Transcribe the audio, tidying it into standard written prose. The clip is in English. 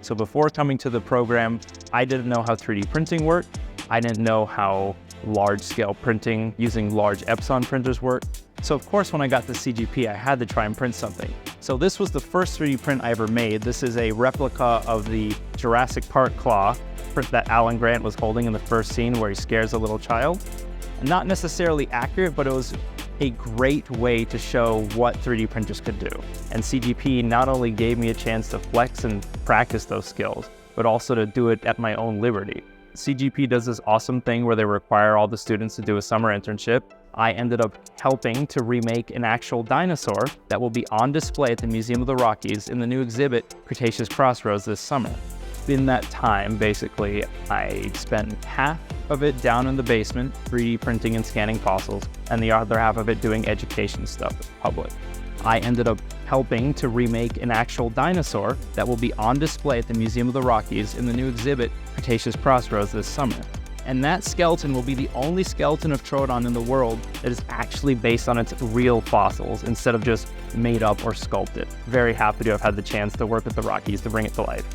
So before coming to the program, I didn't know how 3D printing worked. I didn't know how large-scale printing using large Epson printers worked. So of course, when I got the CGP, I had to try and print something. So this was the first 3D print I ever made. This is a replica of the Jurassic Park claw that Alan Grant was holding in the first scene where he scares a little child. Not necessarily accurate, but it was a great way to show what 3D printers could do. And CGP not only gave me a chance to flex and practice those skills, but also to do it at my own liberty. CGP does this awesome thing where they require all the students to do a summer internship. I ended up helping to remake an actual dinosaur that will be on display at the Museum of the Rockies in the new exhibit, Cretaceous Cross Roads, this summer. In that time, basically, I spent half of it down in the basement, 3D printing and scanning fossils, and the other half of it doing education stuff with the public. I ended up helping to remake an actual dinosaur that will be on display at the Museum of the Rockies in the new exhibit, Cretaceous Cross Roads, this summer. And that skeleton will be the only skeleton of Troodon in the world that is actually based on its real fossils instead of just made up or sculpted. Very happy to have had the chance to work with the Rockies to bring it to life.